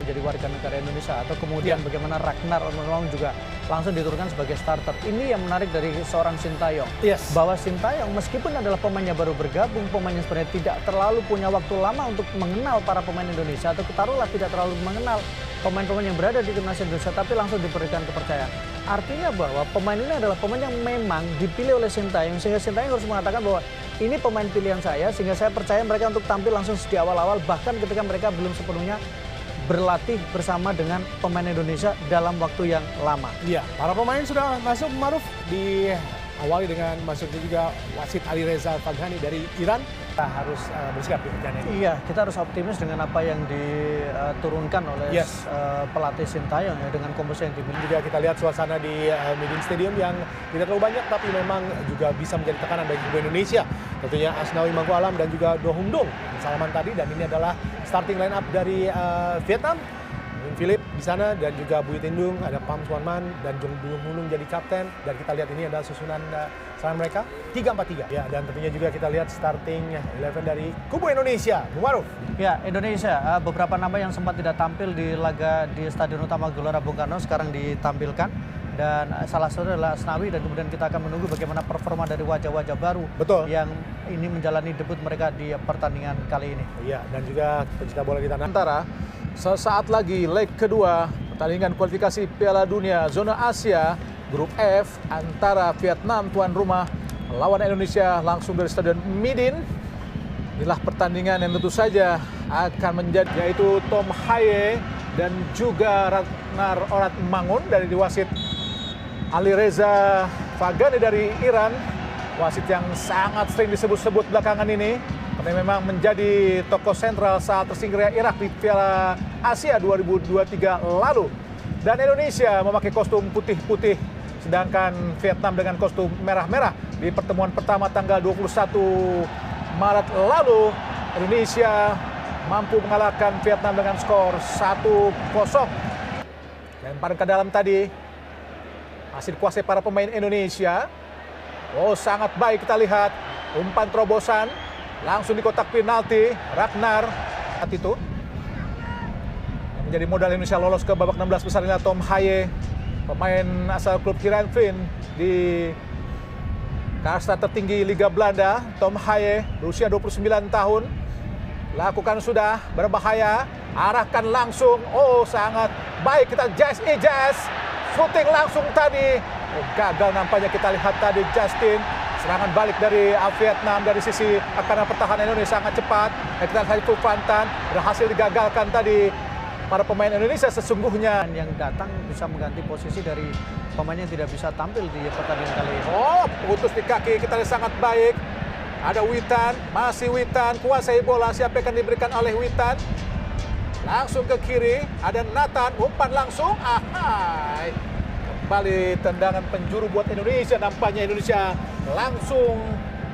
menjadi warga negara Indonesia, atau kemudian bagaimana Ragnar Ornolong juga langsung diturunkan sebagai starter. Ini yang menarik dari seorang Sintayong, bahwa Sintayong meskipun adalah pemainnya baru bergabung, pemainnya sebenarnya tidak terlalu punya waktu lama untuk mengenal para pemain Indonesia, atau taruhlah tidak terlalu mengenal pemain-pemain yang berada di timnas Indonesia, tapi langsung diberikan kepercayaan. Artinya bahwa pemain ini adalah pemain yang memang dipilih oleh Sintayong, sehingga Sintayong harus mengatakan bahwa ini pemain pilihan saya, sehingga saya percaya mereka untuk tampil langsung di awal-awal, bahkan ketika mereka belum sepenuhnya berlatih bersama dengan pemain Indonesia dalam waktu yang lama. Iya, para pemain sudah masuk, Maruf, diawali dengan masuknya juga wasit Alireza Faghani dari Iran. Kita harus bersikap di pertandingan ini. Iya, kita harus optimis dengan apa yang diturunkan oleh pelatih Sintayong ya, dengan komposisi yang dimiliki. Juga kita lihat suasana di Medin Stadium yang tidak terlalu banyak, tapi memang juga bisa menjadi tekanan bagi kubu Indonesia. Tentunya Asnawi Mangku Alam dan juga Do Hung Dong Salaman tadi, dan ini adalah starting line up dari Vietnam. Philip di sana dan juga Bui Tindung, ada Pham Xuan Man dan Jong Bung Hulung jadi kapten, dan kita lihat ini adalah susunan serangan mereka 3-4-3 ya, dan tentunya juga kita lihat starting 11 dari kubu Indonesia. Bu Maruf. Ya, Indonesia beberapa nama yang sempat tidak tampil di laga di Stadion Utama Gelora Bung Karno sekarang ditampilkan, dan salah satu adalah Asnawi, dan kemudian kita akan menunggu bagaimana performa dari wajah-wajah baru yang ini menjalani debut mereka di pertandingan kali ini. Iya, dan juga pecinta bola di tanah antara. Sesaat lagi leg kedua pertandingan kualifikasi Piala Dunia Zona Asia Grup F antara Vietnam tuan rumah melawan Indonesia langsung dari Stadion Midin. Inilah pertandingan yang tentu saja akan menjadi, yaitu Tom Haye dan juga Ragnar Ornolong dari wasit Alireza Faghani dari Iran, wasit yang sangat sering disebut-sebut belakangan ini karena memang menjadi tokoh sentral saat tersingkirnya Irak di Piala Asia 2023 lalu. Dan Indonesia memakai kostum putih-putih, sedangkan Vietnam dengan kostum merah-merah. Di pertemuan pertama tanggal 21 Maret lalu, Indonesia mampu mengalahkan Vietnam dengan skor 1-0. Lemparan ke dalam tadi masih dikuasai para pemain Indonesia. Oh, sangat baik kita lihat umpan terobosan langsung di kotak penalti. Ragnar itu yang menjadi modal Indonesia lolos ke babak 16 besar inilah Tom Haye, pemain asal klub Heerenveen di kasta tertinggi Liga Belanda. Tom Haye berusia 29 tahun, lakukan sudah berbahaya, arahkan langsung. Oh, sangat baik kita Jazz shooting langsung tadi. Oh, gagal nampaknya kita lihat tadi Justin. Serangan balik dari Vietnam dari sisi karena pertahanan Indonesia sangat cepat. Kita lihat Fantan berhasil digagalkan tadi para pemain Indonesia sesungguhnya. Yang datang bisa mengganti posisi dari pemain yang tidak bisa tampil di pertandingan kali ini. Oh, putus di kaki, kita lihat sangat baik. Ada Witan, masih Witan, kuasai bola, siapa yang akan diberikan oleh Witan. Langsung ke kiri, ada Nathan, umpan langsung. Ahai. Kembali tendangan penjuru buat Indonesia, nampaknya Indonesia langsung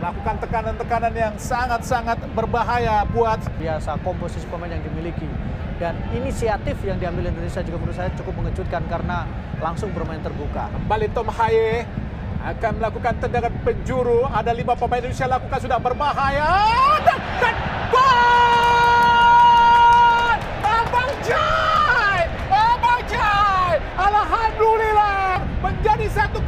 melakukan tekanan-tekanan yang sangat-sangat berbahaya buat biasa komposisi pemain yang dimiliki. Dan inisiatif yang diambil Indonesia juga menurut saya cukup mengejutkan karena langsung bermain terbuka. Kembali Tom Haye akan melakukan tendangan penjuru, ada 5 pemain Indonesia lakukan sudah berbahaya dan gol! Abang Jai! Alhamdulillah menjadi 1-0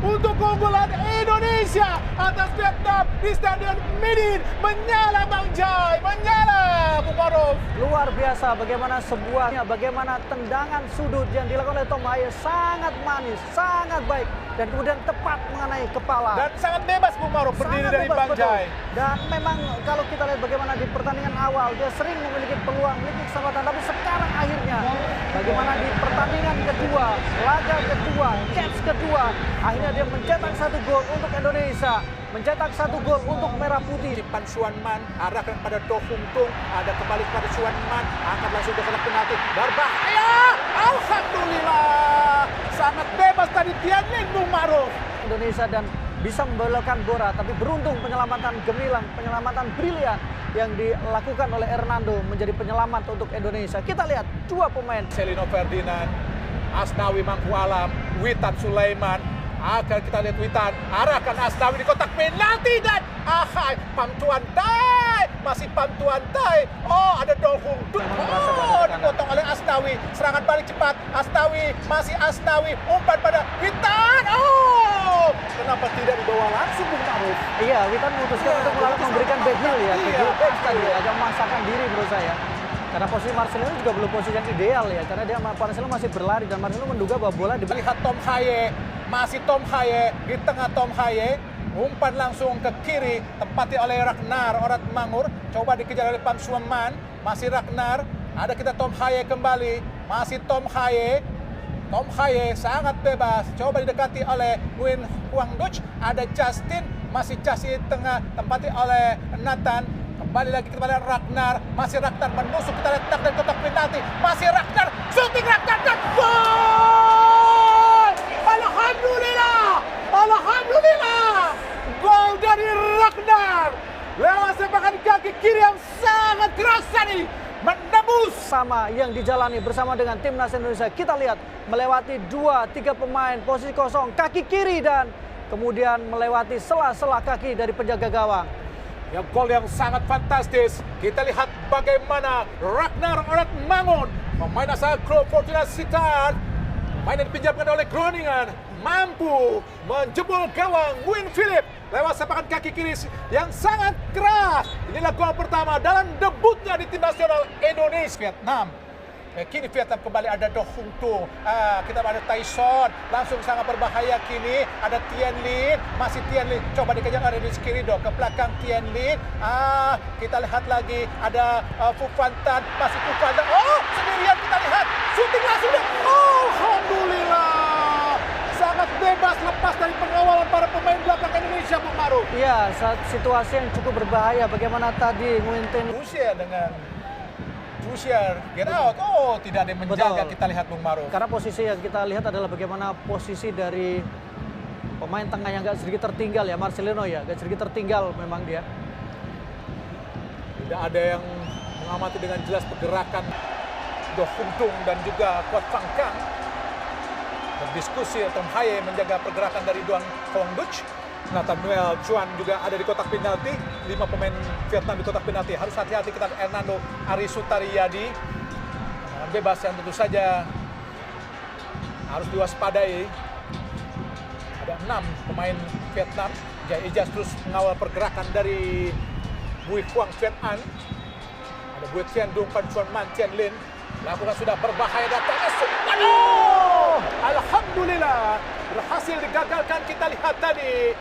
untuk keunggulan Indonesia atas Vietnam di Stadion Midin. Menyala Bang Jai, menyala Bu Maruf. Luar biasa bagaimana tendangan sudut yang dilakukan oleh Tom Haye sangat manis, sangat baik, dan kemudian tepat mengenai kepala. Dan sangat bebas Bu Maruf berdiri dari Bang Jai. Dan memang kalau kita lihat bagaimana di pertandingan awal dia sering memiliki peluang, memiliki kesempatan, tapi sekarang akhirnya bagaimana di pertandingan kedua, laga kedua, catch kedua, akhirnya dia mencetak 1 gol untuk Indonesia, mencetak 1 gol untuk Merah Putih. Pham Xuan Man arahkan pada Do Hung Dong, ada kembali kepada Xuan Man, angkat langsung ke kotak penalti, berbahaya. Alhamdulillah, sangat bebas tadi Tianlin Bung Maruf. Indonesia dan bisa membelokkan Bora, tapi beruntung penyelamatan gemilang, penyelamatan brilian yang dilakukan oleh Hernando menjadi penyelamat untuk Indonesia. Kita lihat 2 pemain. Selino Ferdinand, Asnawi Mangku Alam, Witan Sulaiman. Akan kita lihat Witan arahkan Asnawi di kotak penalti dan Pham Tuan Tai, masih Pham Tuan Tai. Oh, ada Do Hung Dong. Oh, dipotong oleh Asnawi. Asnawi. Serangan balik cepat. Asnawi, masih Asnawi. Umpan pada Witan. Oh! Kenapa tidak dibawa langsung Bung Maruf? Iya, Witan memutuskan untuk memberikan back heel ya. Back heel tadi agak memaksakan diri menurut saya. Karena posisi Marcelino juga belum posisi yang ideal ya. Karena dia Marcelino masih berlari dan Marcelino menduga bahwa bola Lihat Tom Haye. Masih Tom Haye. Di tengah Tom Haye. Umpan langsung ke kiri, tempati oleh Ragnar Oratmangur. Coba dikejar oleh Pam Sueman. Masih Ragnar. Ada kita Tom Haye kembali. Masih Tom Haye. Tom Haye sangat bebas. Coba didekati oleh Nguyen Huang Duch. Ada Justin. Masih Justin di tengah. Tempati oleh Nathan. Kembali lagi kepada Ragnar. Masih Ragnar menusuk. Kita letak dari kotak penalti. Masih Ragnar. Shooting Ragnar dan gol! Alhamdulillah! Alhamdulillah! Gol dari Ragnar lewat sepakan kaki kiri yang sangat keras tadi, menembus. Sama yang dijalani bersama dengan timnas Indonesia. Kita lihat melewati 2-3 pemain posisi kosong kaki kiri dan kemudian melewati sela-sela kaki dari penjaga gawang. Ya, gol yang sangat fantastis. Kita lihat bagaimana Ragnar Oratmangun, pemain asal klub Fortuna Sittard, pemain yang dipinjamkan oleh Groningen, mampu menjebol gawang Nguyen Philip lewat sepakan kaki kiri yang sangat keras. Inilah gol pertama dalam debutnya di tim nasional Indonesia. Vietnam. Kini Vietnam kembali ada Do Hung Tung. Kita ada Tyson. Langsung sangat berbahaya kini. Ada Tien Lin. Masih Tien Lin. Coba dikejar oleh Rizky Ridho. Ke belakang Tien Lin. Kita lihat lagi. Ada Phu Van Tan. Masih Phu Van Tan. Oh, sendirian kita lihat. Shooting langsung. Oh, alhamdulillah. Sangat bebas lepas dari pengawalan para pemain belakang Indonesia, Bung Maruf. Iya, situasi yang cukup berbahaya. Bagaimana tadi Nguyen Tin Rusia dengan Rusia get out. Oh, tidak ada yang menjaga. Betul. Kita lihat Bung Maruf. Karena posisi yang kita lihat adalah bagaimana posisi dari pemain tengah yang agak sedikit tertinggal ya, Marcelino ya, agak sedikit tertinggal memang dia. Tidak ada yang mengamati dengan jelas pergerakan Do Hung Tung dan juga Quat Phang Cang. Berdiskusi, Tom Haye menjaga pergerakan dari Duan Huang Duch. Nathaniel Chuan juga ada di kotak penalti. 5 pemain Vietnam di kotak penalti. Harus hati-hati kita Hernando Arisutariadi. Bebas yang tentu saja harus diwaspadai. Ada 6 pemain Vietnam. Jai Ijaz terus mengawal pergerakan dari Bui Quang Viet An. Ada Bui Tien Dung, Pan Chuan Man, Tien Lin. Lakukan sudah berbahaya datang. Oh! Alhamdulillah. Berhasil digagalkan kita lihat tadi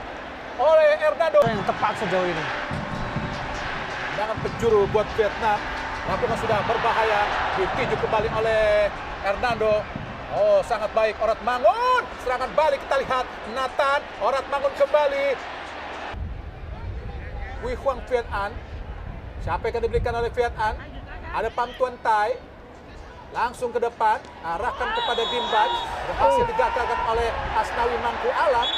oleh Hernando. Yang tepat sejauh ini. Jangan penjuru buat Vietnam. Lakukan sudah berbahaya. Dituju kembali oleh Hernando. Oh, sangat baik Oratmangun. Serangan balik kita lihat. Nathan. Oratmangun kembali. Huy Huang Viet An. Siapa yang akan diberikan oleh Viet An? Ada Pham Tuan Tai. Langsung ke depan, arahkan kepada Dinbaj. Berhasil digagalkan oleh Asnawi Mangku Alam.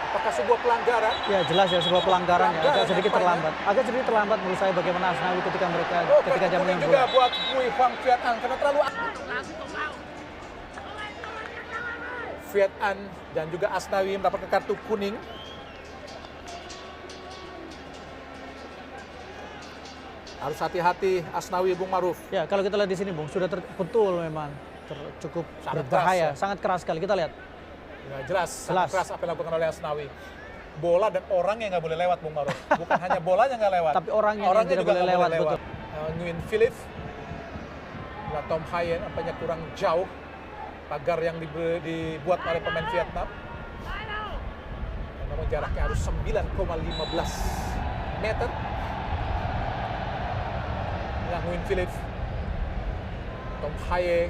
Apakah sebuah pelanggaran? Ya jelas ya, sebuah pelanggaran ya. Agak sedikit terlambat. Agak sedikit terlambat menurut saya bagaimana Asnawi ketika jam yang juga buat Huy Huang Viet An karena terlalu Viet An dan juga Asnawi mendapatkan kartu kuning. Harus hati-hati Asnawi, Bung Maruf. Ya, kalau kita lihat di sini, Bung, sudah betul memang cukup sangat berbahaya, keras, ya. sangat keras sekali. Kita lihat. Ya, jelas. Sangat keras apa yang dilakukan oleh Asnawi. Bola dan orang yang nggak boleh lewat, Bung Maruf. Bukan hanya bolanya nggak lewat. Tapi orangnya tidak boleh lewat, betul. Nguyen Philip. Tom Haye nampaknya kurang jauh. Pagar yang dibuat oleh pemain Vietnam. Namun jaraknya harus 9,15 meter. Nguyen Philip. Tom Haye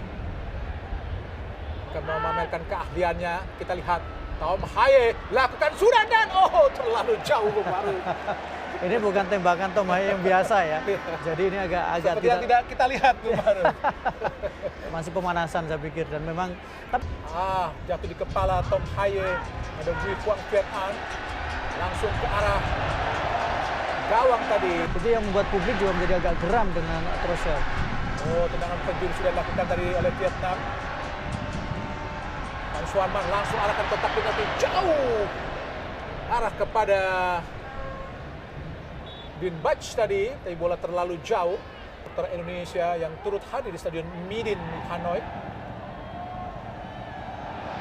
akan memamerkan keahliannya. Kita lihat Tom Haye lakukan sudah dan terlalu jauh Bung Maruf. Ini bukan tembakan Tom Haye yang biasa ya. Jadi ini agak tidak kita lihat Bung Maruf. Masih pemanasan saya pikir dan memang jatuh di kepala Tom Haye. Ada Bui Quang Viet An langsung ke arah gawang tadi. Itu yang membuat publik juga menjadi agak geram dengan Trosel. Tendangan penjuru sudah dilakukan tadi oleh Vietnam. Pan Suarman langsung arahkan kotak penalti jauh. Arah kepada Dinbaj tadi, tapi bola terlalu jauh. supporter Indonesia yang turut hadir di Stadion Midin Hanoi.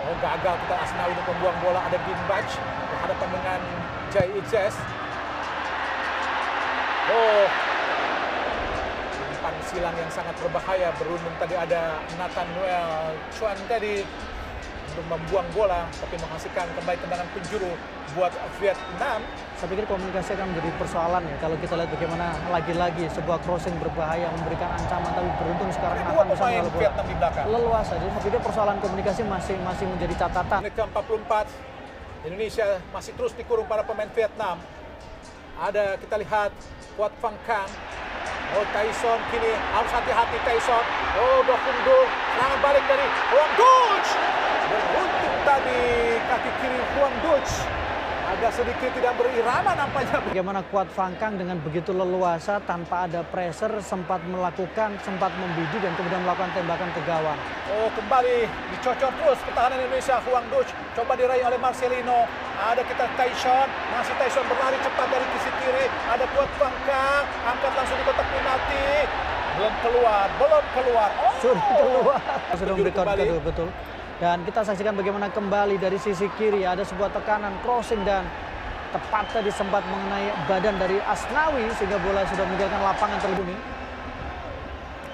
Oh, gagal kita Asnawi untuk membuang bola. Ada Ginbach berhadapan dengan Jai Itzes. Oh, umpan silang yang sangat berbahaya. Beruntung tadi ada Nathaniel Chuan tadi untuk membuang bola, tapi menghasilkan kembali tendangan penjuru buat Vietnam. Saya pikir komunikasi akan menjadi persoalan ya. Kalau kita lihat bagaimana lagi-lagi sebuah crossing berbahaya memberikan ancaman, tapi beruntung sekarang Dua Nathan bisa pemain mengelola bola Vietnam di belakang. leluasa. Jadi saya pikir persoalan komunikasi masih menjadi catatan. Menit ke-44, Indonesia masih terus dikurung para pemain Vietnam. Ada kita lihat Quat Phang Cang. Oh, Tyson kini harus hati-hati Tyson. Oh, Do Hung Dong, serangan balik dari Huang Duch. Beruntung tadi kaki kiri Huang Duch agak sedikit tidak berirama nampaknya. Bagaimana Quat Phang Cang dengan begitu leluasa tanpa ada pressure sempat membidik dan kemudian melakukan tembakan ke gawang. Oh, kembali dicocor terus pertahanan Indonesia. Huang Duch coba diraih oleh Marcelino. Ada kita Tyson, masih Tyson berlari cepat dari sisi kiri. Ada Quat Phang Cang, angkat langsung di kotak penalti. Belum keluar. Oh, Sudah keluar. Sudah memberikan kembali. kedua, betul. Dan kita saksikan bagaimana kembali dari sisi kiri ada sebuah tekanan crossing dan tepat tadi sempat mengenai badan dari Asnawi sehingga bola sudah meninggalkan lapangan terlebih dahulu.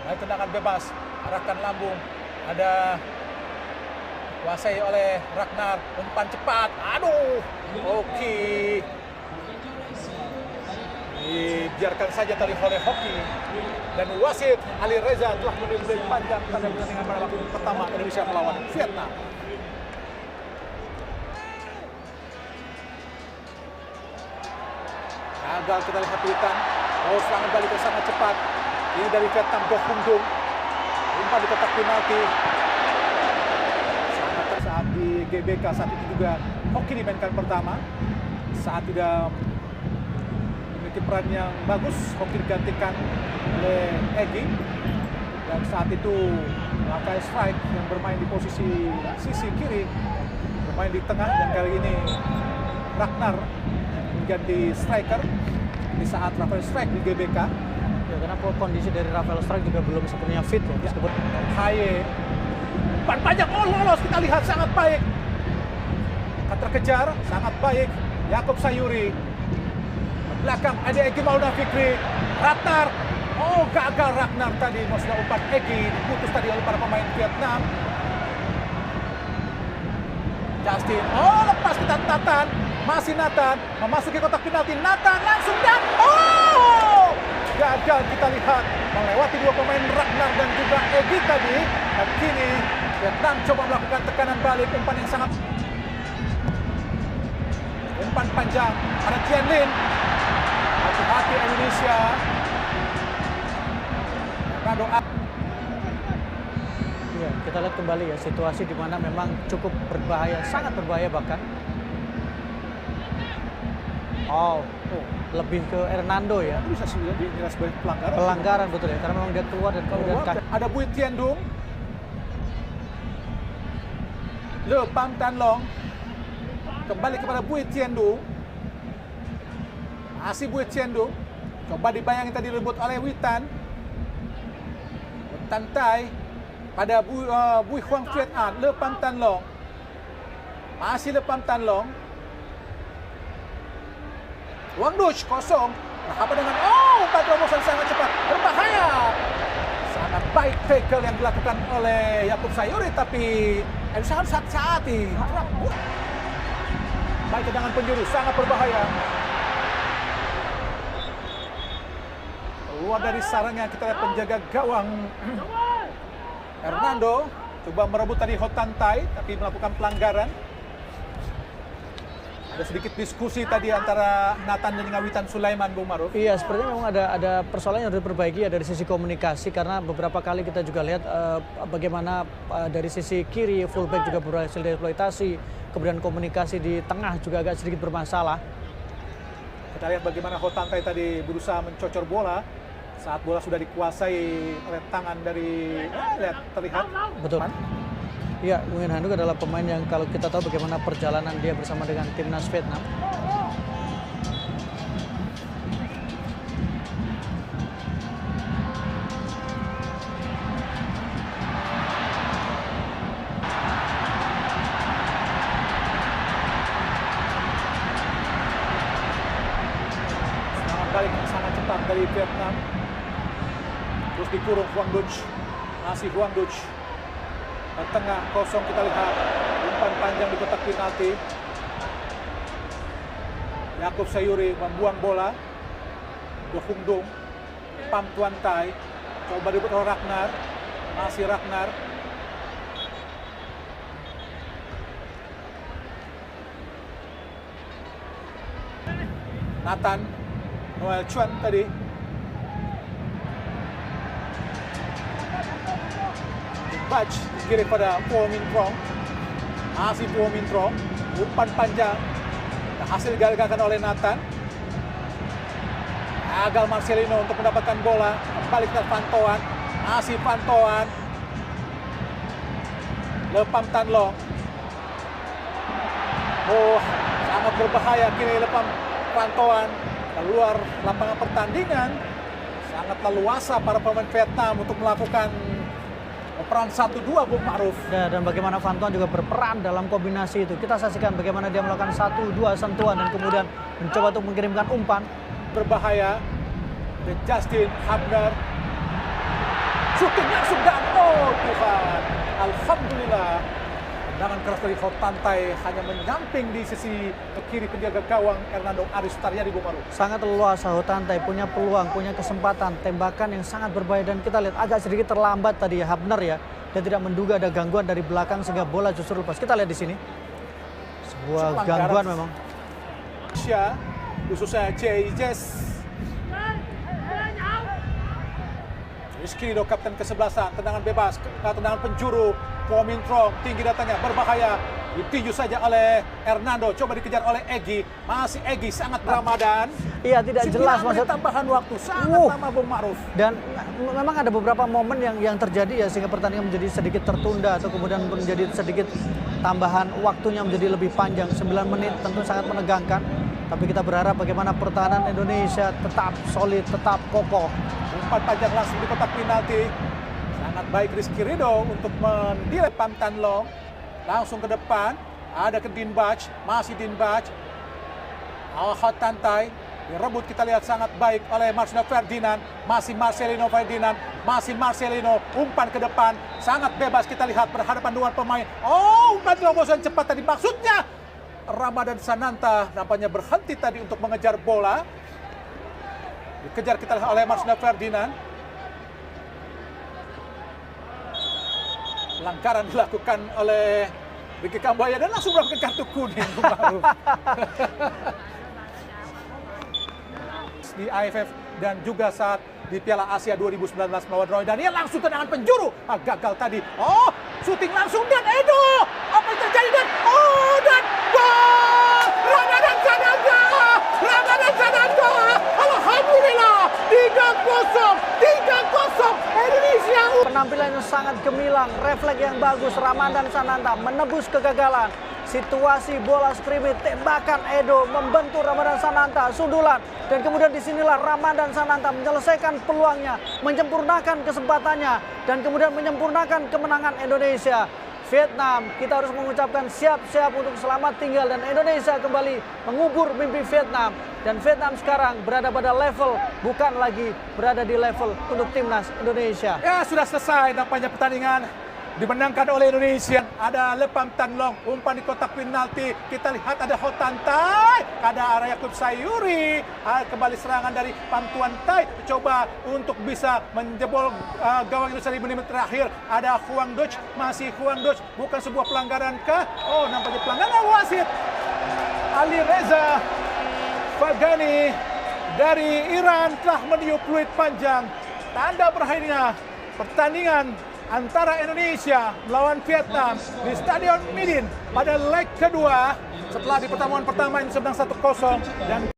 Baik, tendangan bebas, arahkan lambung. Ada kuasai oleh Ragnar, umpan cepat. Aduh, oke. Dibiarkan saja tadi oleh Hoki. Dan wasit Ali Reza telah memberi panjang tanda pertandingan pada waktu pertama Indonesia melawan Vietnam. Gagal kita lihat Witan. Oh, serangan balik yang sangat cepat. Ini dari Vietnam, Do Hung Dong. Umpan di kotak penalti. Sangat saat di GBK saat itu juga Hoki dimainkan pertama. Saat tidak memiliki peran yang bagus, Hoki digantikan oleh Egy. Dan saat itu Rafael Strike yang bermain di posisi sisi kiri bermain di tengah, dan kali ini Ragnar mengganti striker di saat Rafael Strike di GBK. Ya, karena kondisi dari Rafael Strike juga belum sepenuhnya fit ya. Meskipun Haye umpan panjang, oh lolos, kita lihat sangat baik. Akan terkejar, sangat baik Yaakob Sayuri. Belakang ada Egy Maulana Fikri. Ragnar, oh gagal Ragnar tadi. Maksudnya umpan Egy diputus tadi oleh para pemain Vietnam. Justin, oh lepas kita Nathan. Masih Nathan, memasuki kotak penalti. Nathan langsung dan oh! Gagal kita lihat melewati dua pemain Ragnar dan juga Egy tadi. Dan kini Vietnam coba melakukan tekanan balik, umpan yang sangat umpan panjang. Ada Tian Lin. Hati-hati Indonesia. Ronaldo. ya, kita lihat kembali ya situasi di mana memang cukup berbahaya, sangat berbahaya bahkan. Oh, lebih ke Hernando ya. Bisa sih dinilai sebagai pelanggaran. Pelanggaran betul ya, karena memang dia keluar dan kemudian Ada Bui Tian Dung. Le Pham Tan Long. Kembali kepada Bui Tian Dung. Masih Bui Tian Dung. Coba dibayangin tadi rebut oleh Witan. Tantai pada Bui Huang Viet An. Le Pham Tan Long. Masih Le Pham Tan Long. Huang Duch kosong. Apa dengan umpan terobosan sangat cepat, berbahaya. Sangat baik tackle yang dilakukan oleh Yaakob Sayuri, tapi Indonesia harus hati-hati. Baik tendangan penjuru, sangat berbahaya. Keluar dari sarangnya, kita lihat penjaga gawang Hernando coba merebut tadi Hotantai, tapi melakukan pelanggaran. Ada sedikit diskusi tadi antara Nathan dan Witan Sulaiman, Bung Maruf. Iya, sepertinya memang ada persoalan yang harus diperbaiki ya dari sisi komunikasi, karena beberapa kali kita juga lihat bagaimana dari sisi kiri fullback juga berhasil dieksploitasi, kemudian komunikasi di tengah juga agak sedikit bermasalah. Kita lihat bagaimana Hotantai tadi berusaha mencocor bola saat bola sudah dikuasai oleh tangan dari terlihat. Betul. Ya, Nguyen Han Duc adalah pemain yang kalau kita tahu bagaimana perjalanan dia bersama dengan timnas Vietnam. balik yang sangat cepat dari Vietnam. Terus dikurung Huang Duc. Masih Huang Duc. Ke tengah kosong kita lihat. Umpan panjang di kotak penalti. Yaakob Sayuri membuang bola. Do Hung Dong. Pham Tuan Tai. Coba direbut oleh Ragnar. Masih Ragnar. Nathan Noel Chuan tadi. Baj kiri pada Puo Min Trong. Masih Puo Min Trong. Umpan panjang. Hasil digagalkan oleh Nathan. Gagal Marcelino untuk mendapatkan bola. Kembali ke Pantauan. Masih Pantauan. Le Pham Tan Long. Oh, sangat berbahaya kini Le Pham Pantauan keluar lapangan pertandingan. Sangat leluasa para pemain Vietnam untuk melakukan peran 1-2 Bung Ma'ruf. Ya, dan bagaimana Van Tuan juga berperan dalam kombinasi itu. Kita saksikan bagaimana dia melakukan 1-2 sentuhan dan kemudian mencoba untuk mengirimkan umpan. Berbahaya. Dan Justin Hubner. Shooting langsung dan oh Tuhan. Alhamdulillah. Tendangan keras dari Ho Tan Tai hanya menyamping di sisi kiri penjaga gawang Hernando Aris Taryadi Bung Ma'ruf. Sangat leluasa Ho Tan Tai, punya peluang, punya kesempatan, tembakan yang sangat berbahaya. Dan kita lihat agak sedikit terlambat tadi ya Hubner ya. Dia tidak menduga ada gangguan dari belakang sehingga bola justru lepas. Kita lihat di sini. Sebuah gangguan memang. Asia, khususnya Jess. Rizky Ridho kapten ke-11, tendangan bebas, tendangan penjuru, Puo Min Trong, tinggi datangnya, berbahaya, ditinju saja oleh Hernando, coba dikejar oleh Egy, masih Egy sangat Ramadan. Iya, tidak jelas maksud tambahan waktu, sangat lama Bung Ma'ruf. Dan memang ada beberapa momen yang terjadi ya sehingga pertandingan menjadi sedikit tertunda atau kemudian menjadi sedikit tambahan waktunya menjadi lebih panjang. 9 menit tentu sangat menegangkan. Tapi kita berharap bagaimana pertahanan Indonesia tetap solid, tetap kokoh. Umpan panjang langsung di kotak penalti. Sangat baik Rizky Ridho untuk mendirect Pham Tan Long. Langsung ke depan. Ada ke Din Bach. Masih Din Bach. Ho Tan Tai. Direbut kita lihat sangat baik oleh Marcelino Ferdinand. Masih Marcelino Ferdinand. Masih Marcelino. Umpan ke depan. Sangat bebas kita lihat berhadapan dengan pemain. Oh, umpan terobosan cepat tadi. Maksudnya Ramadan Sananta nampaknya berhenti tadi untuk mengejar bola. Dikejar kita lihat oleh Marcelino Ferdinand. Pelanggaran dilakukan oleh Ricky Kambuaya dan langsung mendapatkan kartu kuning. Di AFF dan juga saat di Piala Asia 2019 melawan Roy Daniel langsung tendangan penjuru. Gagal tadi. Oh, syuting langsung dan Edo. Apa yang terjadi dan dan gol! Ramadan Sananta! Ramadan Sananta! Alhamdulillah 3-0 Indonesia. Penampilan yang sangat gemilang, refleks yang bagus Ramadan Sananta menebus kegagalan. Situasi bola skrimmage, tembakan Edo membentur Ramadan Sananta, sundulan. Dan kemudian disinilah Ramadan Sananta menyelesaikan peluangnya, menyempurnakan kesempatannya. Dan kemudian menyempurnakan kemenangan Indonesia. Vietnam, kita harus mengucapkan siap-siap untuk selamat tinggal. Dan Indonesia kembali mengubur mimpi Vietnam. Dan Vietnam sekarang berada pada level, bukan lagi berada di level untuk timnas Indonesia. Ya, sudah selesai nampaknya pertandingan. Dimenangkan oleh Indonesia. Ada Le Pham Tan Long, umpan di kotak penalti. Kita lihat ada Ho Tan Tai, ada Yaakob Sayuri. Kembali serangan dari Pham Tuan Tai. Coba untuk bisa menjebol gawang Indonesia di menit terakhir. Ada Huang Duc, masih Huang Duc. Bukan sebuah pelanggaran kah? Oh, nampaknya pelanggaran wasit. Ali Reza Fagani dari Iran telah meniup peluit panjang. Tanda berakhirnya pertandingan antara Indonesia melawan Vietnam di Stadion Midin pada leg kedua setelah di pertemuan pertama ini sedang 1-0 dan